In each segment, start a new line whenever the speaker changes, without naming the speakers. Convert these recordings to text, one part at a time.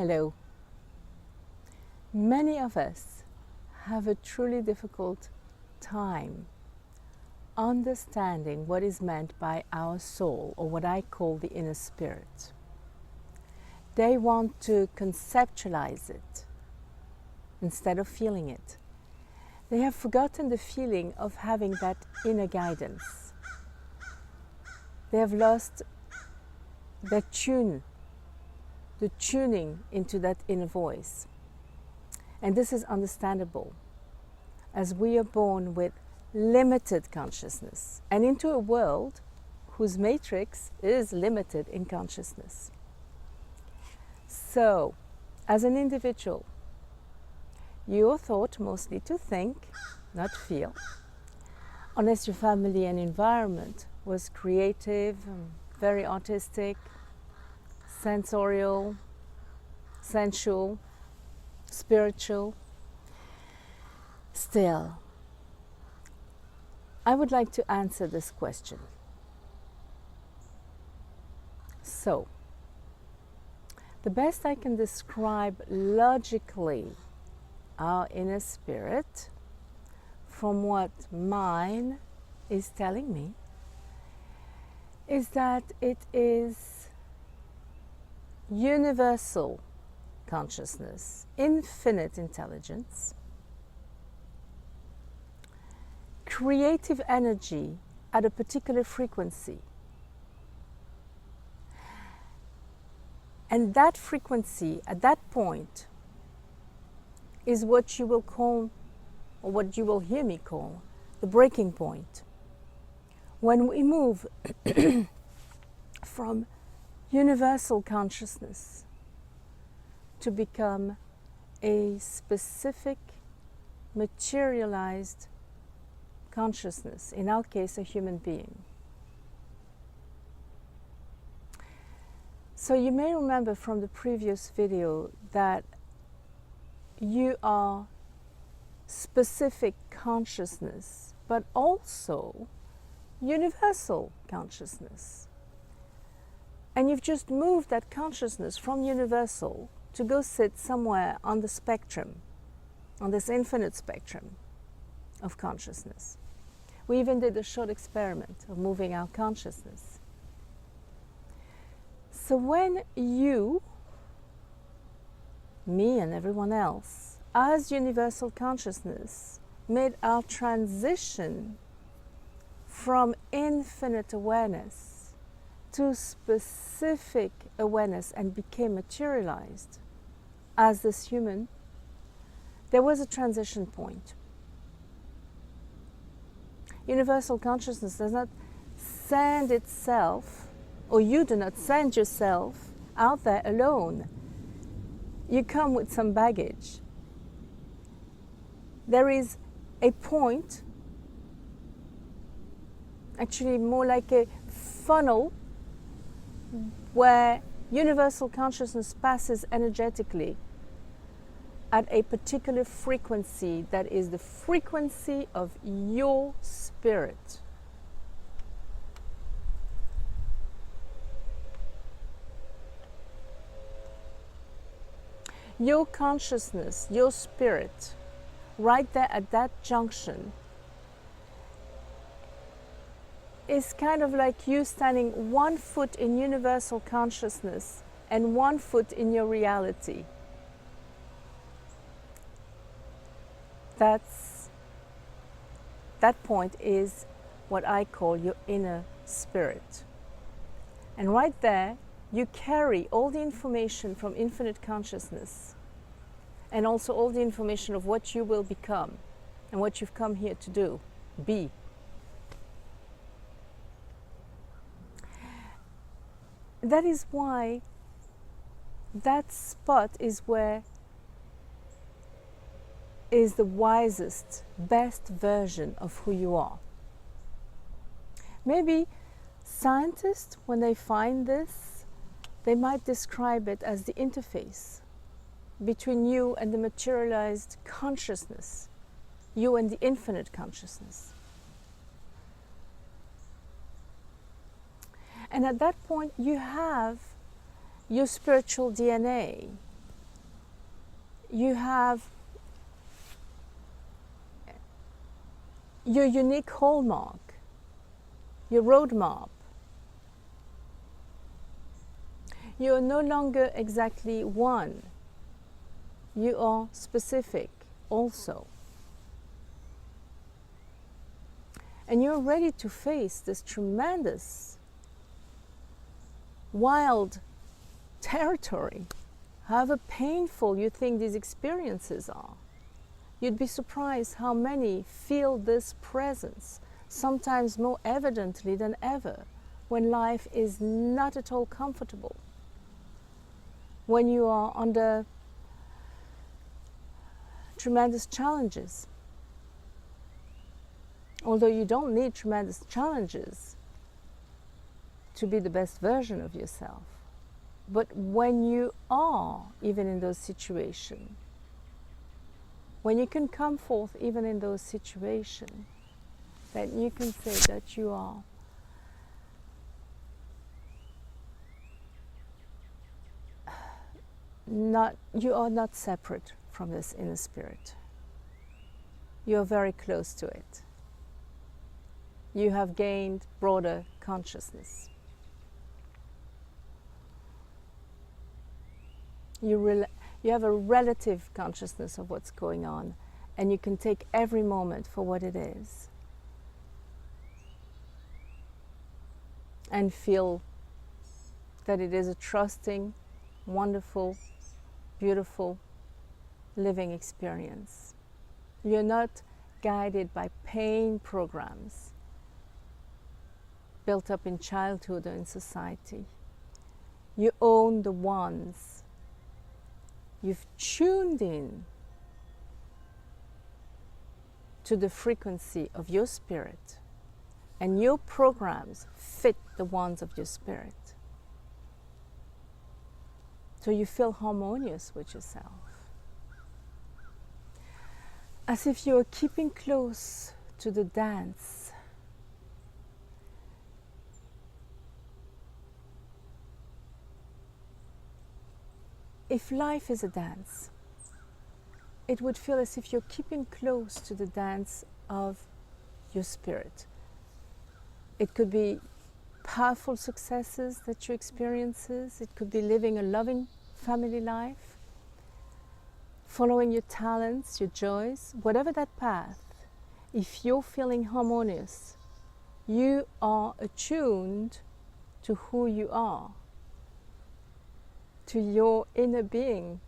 Hello. Many of us have a truly difficult time understanding what is meant by our soul, or what I call the inner spirit. They want to conceptualize it instead of feeling it. They have forgotten the feeling of having that inner guidance. They have lost their the tuning into that inner voice. And this is understandable, as we are born with limited consciousness and into a world whose matrix is limited in consciousness. So, as an individual, you are taught mostly to think, not feel, unless your family and environment was creative, very artistic, sensorial, sensual, spiritual. Still, I would like to answer this question. So, the best I can describe logically our inner spirit, from what mine is telling me, is that it is universal consciousness, infinite intelligence, creative energy at a particular frequency. And that frequency at that point is what you will call, or what you will hear me call, the breaking point. When we move from universal consciousness to become a specific materialized consciousness, in our case a human being. So you may remember from the previous video that you are specific consciousness, but also universal consciousness. And you've just moved that consciousness from universal to go sit somewhere on the spectrum, on this infinite spectrum of consciousness. We even did a short experiment of moving our consciousness. So when you, me and everyone else, as universal consciousness, made our transition from infinite awareness to specific awareness and became materialized as this human, there was a transition point. Universal consciousness does not send itself, or you do not send yourself out there alone. You come with some baggage. There is a point, actually more like a funnel, where universal consciousness passes energetically at a particular frequency that is the frequency of your spirit. Your consciousness, your spirit, right there at that junction, is kind of like you standing 1 foot in universal consciousness and 1 foot in your reality. That point is what I call your inner spirit. And right there, you carry all the information from infinite consciousness, and also all the information of what you will become and what you've come here to do, be. That is why that spot is where is the wisest, best version of who you are. Maybe scientists, when they find this, they might describe it as the interface between you and the materialized consciousness, you and the infinite consciousness. And at that point, you have your spiritual DNA you have your unique hallmark, your roadmap. You are no longer exactly one. You are specific also. And you're ready to face this tremendous, wild territory, however painful you think these experiences are. You'd be surprised how many feel this presence, sometimes more evidently than ever, when life is not at all comfortable. When you are under tremendous challenges. Although you don't need tremendous challenges to be the best version of yourself. But when you are even in those situations, when you can come forth even in those situations, then you can say that you are not separate from this inner spirit. You are very close to it. You have gained broader consciousness. You have a relative consciousness of what's going on, and you can take every moment for what it is and feel that it is a trusting, wonderful, beautiful, living experience. You're not guided by pain programs built up in childhood or in society. You own the ones. You've tuned in to the frequency of your spirit, and your programs fit the ones of your spirit. So you feel harmonious with yourself. As if you are keeping close to the dance. If life is a dance, it would feel as if you're keeping close to the dance of your spirit. It could be powerful successes that you experience. It could be living a loving family life, following your talents, your joys, whatever that path. If you're feeling harmonious, you are attuned to who you are, to your inner being,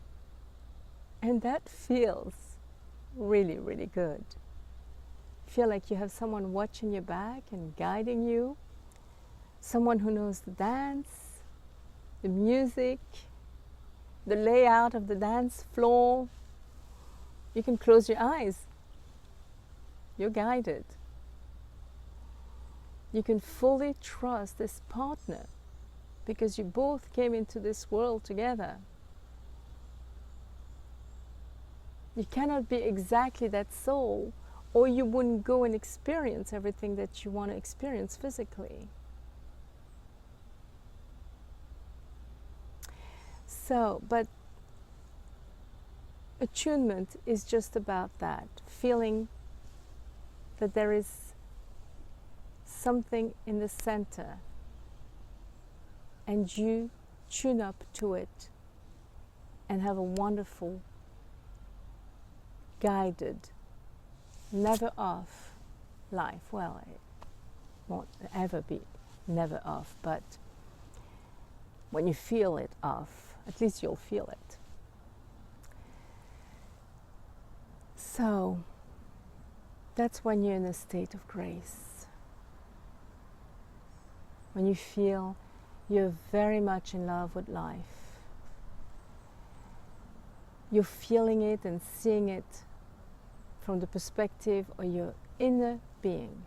and that feels really, really good. Feel like you have someone watching your back and guiding you, someone who knows the dance, the music, the layout of the dance floor. You can close your eyes. You're guided. You can fully trust this partner because you both came into this world together. You cannot be exactly that soul, or you wouldn't go and experience everything that you want to experience physically. So, but attunement is just about that, feeling that there is something in the center and you tune up to it and have a wonderful, guided, never off life. Well, it won't ever be never off, but when you feel it off, at least you'll feel it. So that's when you're in a state of grace. When you feel you're very much in love with life. You're feeling it and seeing it from the perspective of your inner being.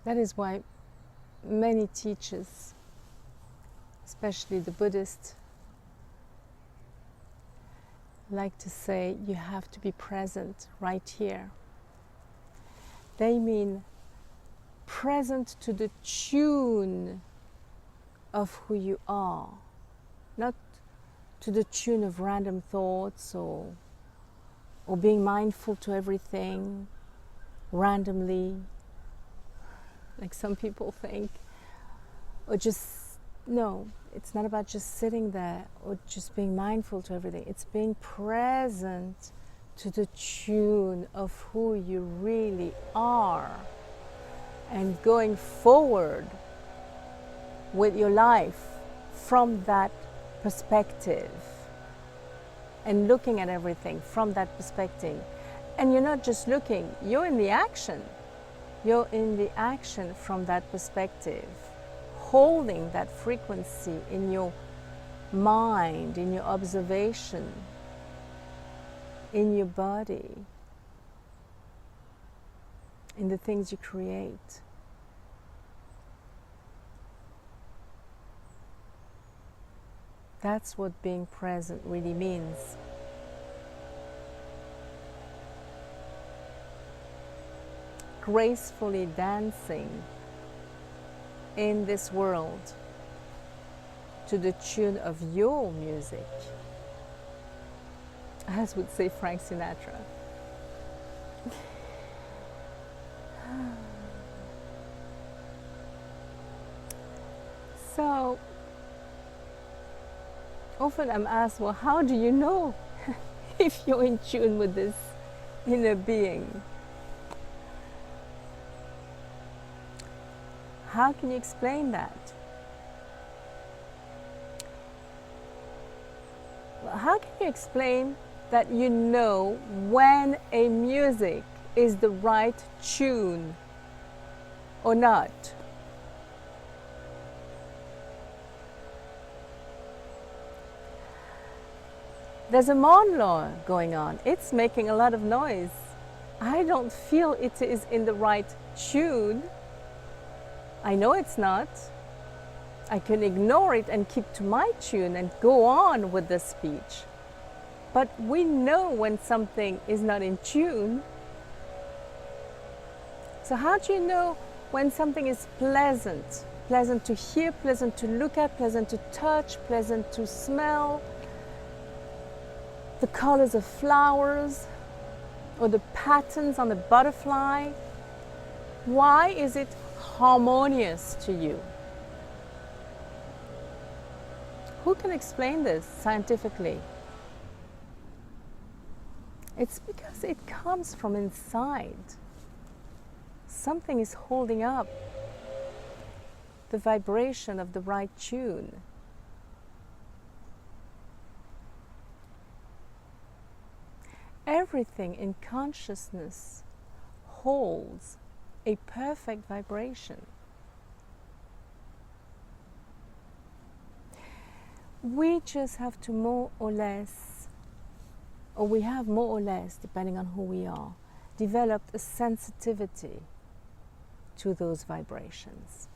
That is why many teachers, especially the Buddhists, like to say you have to be present right here. They mean present to the tune of who you are, not to the tune of random thoughts or being mindful to everything randomly, like some people think, or just, no, it's not about just sitting there or just being mindful to everything. It's being present to the tune of who you really are and going forward with your life from that perspective and looking at everything from that perspective. And you're not just looking, you're in the action. You're in the action from that perspective, holding that frequency in your mind, in your observation, in your body, in the things you create. That's what being present really means. Gracefully dancing in this world to the tune of your music, as would say Frank Sinatra. So often I'm asked, well, how do you know if you're in tune with this inner being? How can you explain that? Well, how can you explain that you know when a music is the right tune or not? There's a monologue going on. It's making a lot of noise. I don't feel it is in the right tune. I know it's not. I can ignore it and keep to my tune and go on with the speech. But we know when something is not in tune. So how do you know when something is pleasant? Pleasant to hear, pleasant to look at, pleasant to touch, pleasant to smell, the colors of flowers or the patterns on the butterfly. Why is it harmonious to you? Who can explain this scientifically? It's because it comes from inside. Something is holding up the vibration of the right tune. Everything in consciousness holds a perfect vibration. We just have to more or less, or we have more or less, depending on who we are, developed a sensitivity to those vibrations,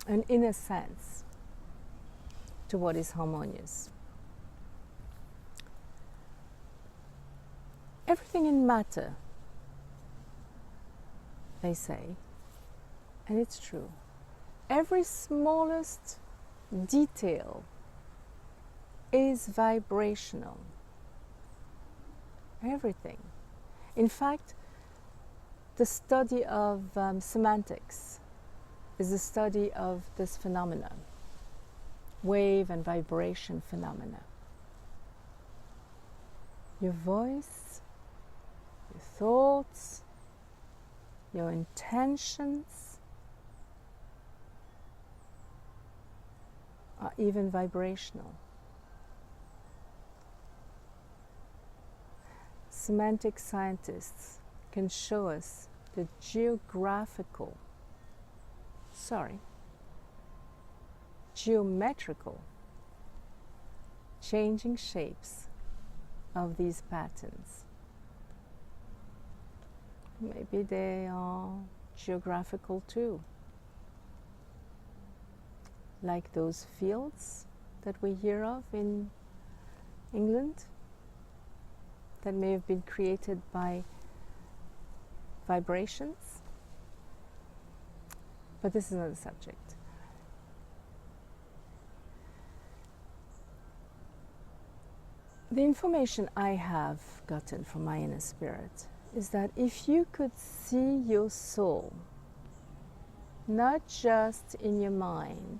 an inner sense to what is harmonious. Everything in matter, they say, and it's true. Every smallest detail is vibrational. Everything. In fact, the study of semantics is the study of this phenomena, wave and vibration phenomena. Your voice, your thoughts, your intentions are even vibrational. Semantic scientists can show us the geometrical changing shapes of these patterns. Maybe they are geographical too, like those fields that we hear of in England that may have been created by vibrations, but this is not the subject. The information I have gotten from my inner spirit is that if you could see your soul, not just in your mind,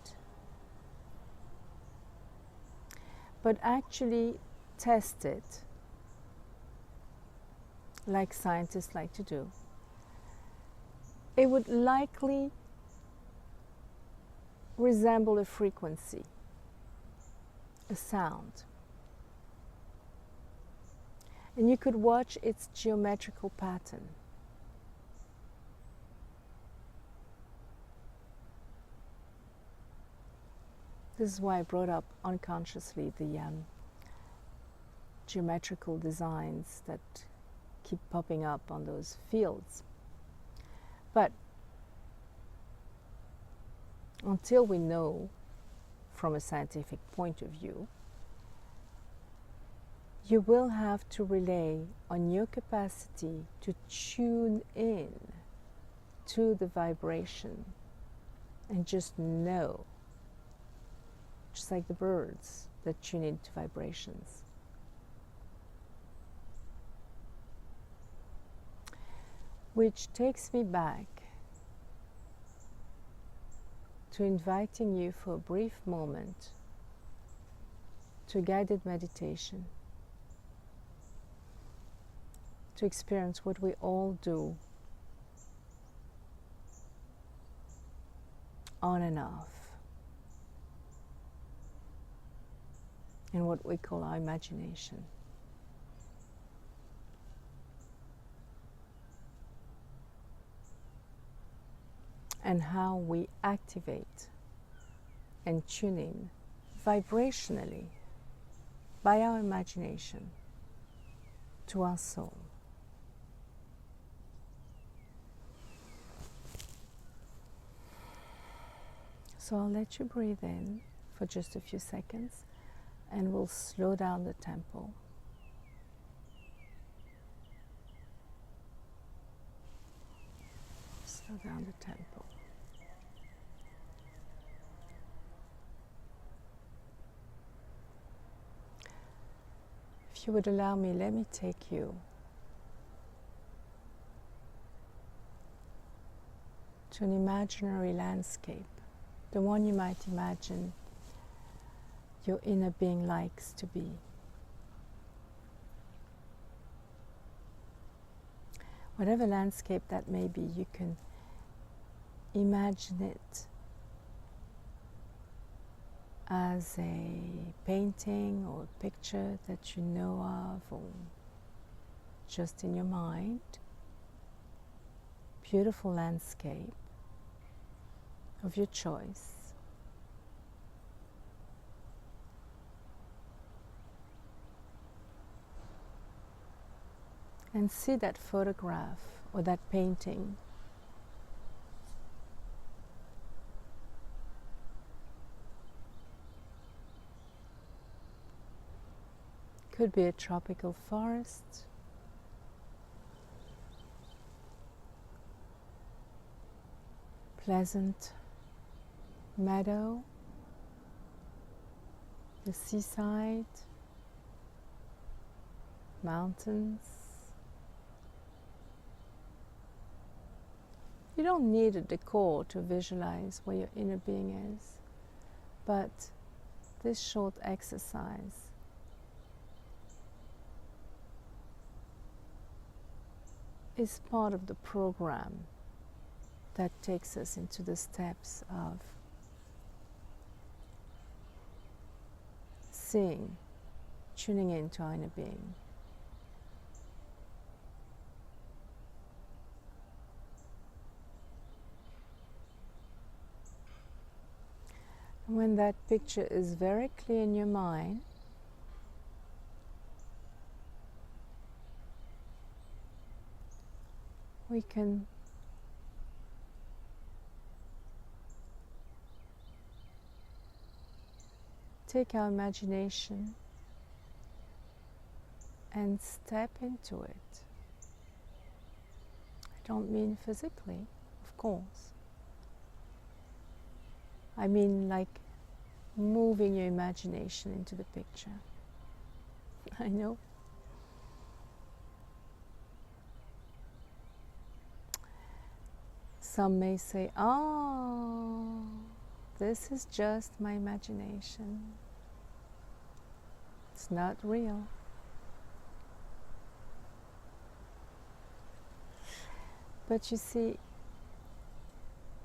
but actually test it, like scientists like to do, it would likely resemble a frequency, a sound. And you could watch its geometrical pattern. This is why I brought up unconsciously the geometrical designs that keep popping up on those fields. But until we know from a scientific point of view, you will have to rely on your capacity to tune in to the vibration and just know, just like the birds that tune into vibrations. Which takes me back to inviting you for a brief moment to a guided meditation, to experience what we all do on and off in what we call our imagination. And how we activate and tune in vibrationally by our imagination to our soul. So I'll let you breathe in for just a few seconds and we'll slow down the tempo. Slow down the tempo. If you would allow me, let me take you to an imaginary landscape, the one you might imagine your inner being likes to be. Whatever landscape that may be, you can imagine it as a painting or a picture that you know of, or just in your mind. Beautiful landscape of your choice. And see that photograph or that painting could be a tropical forest, pleasant meadow, the seaside, mountains. You don't need a decor to visualize where your inner being is, but this short exercise is part of the program that takes us into the steps of seeing, tuning into our inner being. And when that picture is very clear in your mind, we can take our imagination and step into it. don't mean physically, of course. I mean like moving your imagination into the picture. I know. Some may say, oh, this is just my imagination. It's not real. But you see,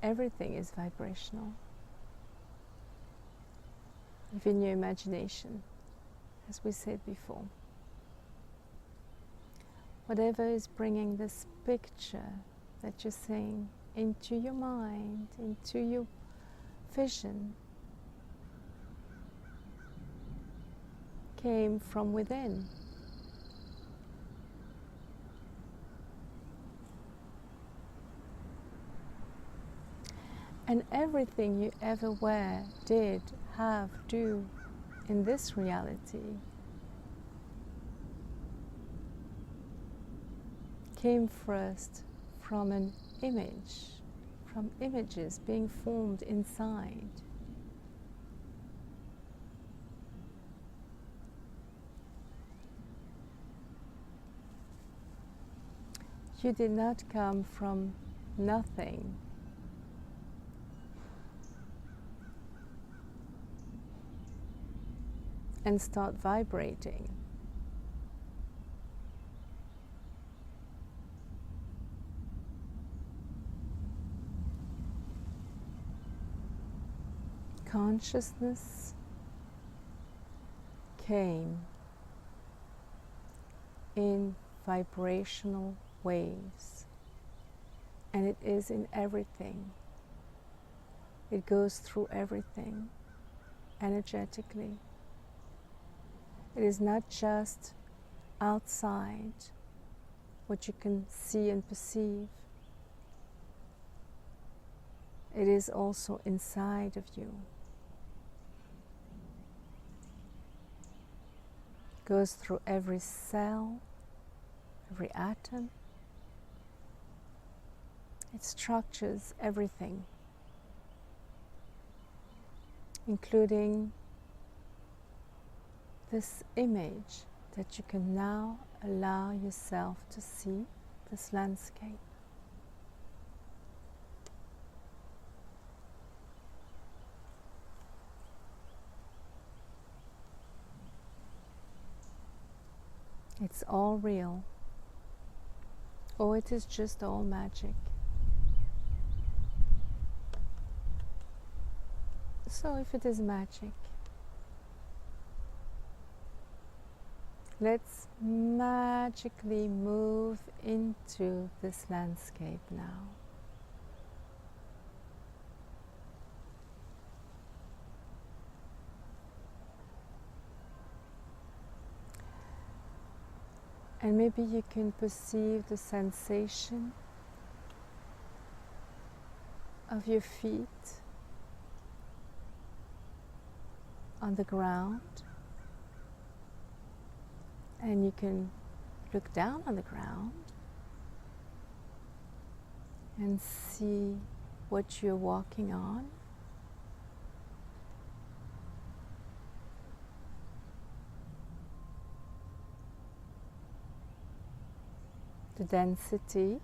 everything is vibrational. Even your imagination, as we said before. Whatever is bringing this picture that you're seeing into your mind, into your vision, came from within. And everything you ever were, did, have, do in this reality came first from an image, from images being formed inside. You did not come from nothing. And start vibrating. Consciousness came in vibrational waves, and it is in everything. It goes through everything energetically. It is not just outside what you can see and perceive. It is also inside of you. It goes through every cell, every atom. It structures everything, including this image that you can now allow yourself to see, this landscape. It's all real, or it is just all magic. So if it is magic, let's magically move into this landscape now. And maybe you can perceive the sensation of your feet on the ground. And you can look down on the ground and see what you're walking on. The density.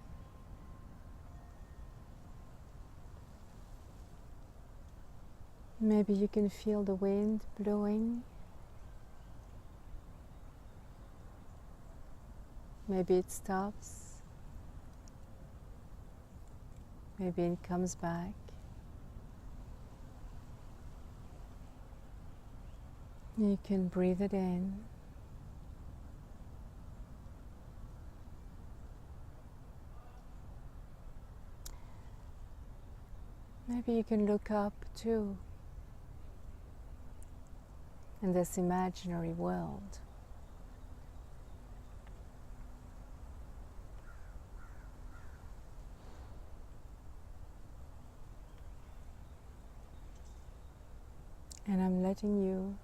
Maybe you can feel the wind blowing. Maybe it stops. Maybe it comes back. You can breathe it in. Maybe you can look up too in this imaginary world. And I'm letting you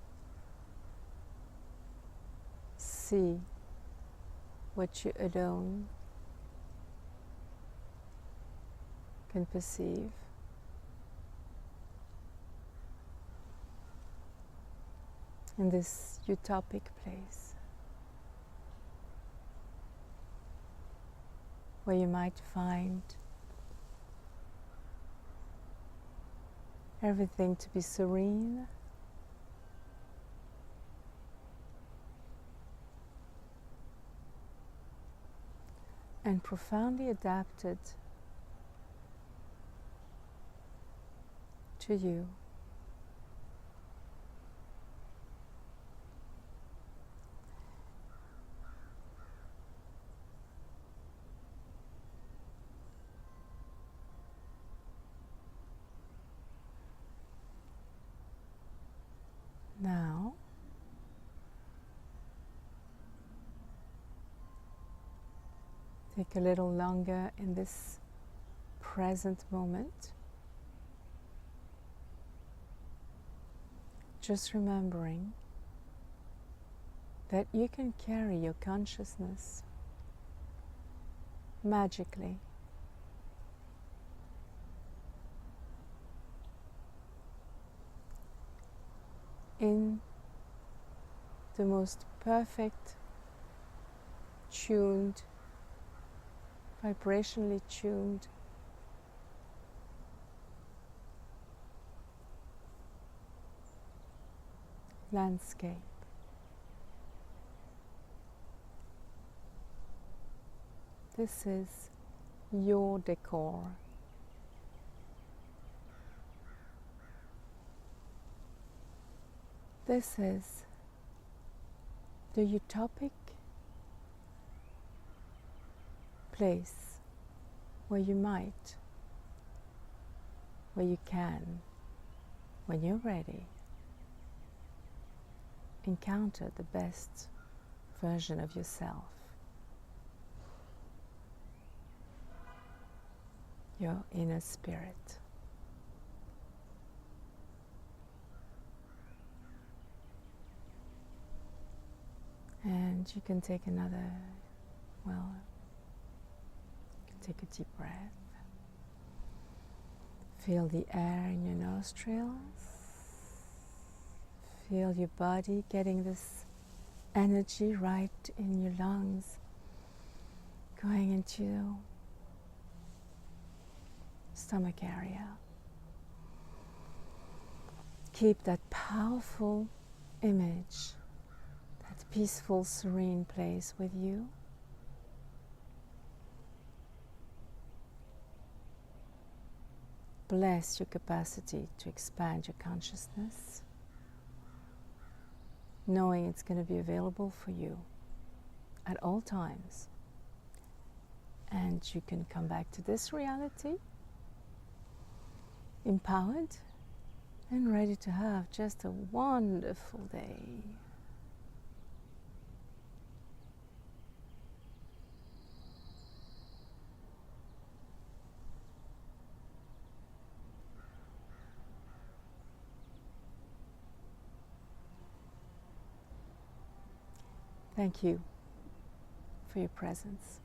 see what you alone can perceive. In this utopic place, where you might find everything to be serene, and profoundly adapted to you. Now, take a little longer in this present moment, just remembering that you can carry your consciousness magically in the most perfect, tuned, vibrationally tuned landscape. This is your decor. This is the utopic place where you might, where you can, when you're ready, encounter the best version of yourself, your inner spirit. And you can take another, you can take a deep breath. Feel the air in your nostrils. Feel your body getting this energy right in your lungs, going into stomach area. Keep that powerful image, that peaceful, serene place with you. Bless your capacity to expand your consciousness, knowing it's going to be available for you at all times. And you can come back to this reality empowered and ready to have just a wonderful day. Thank you for your presence.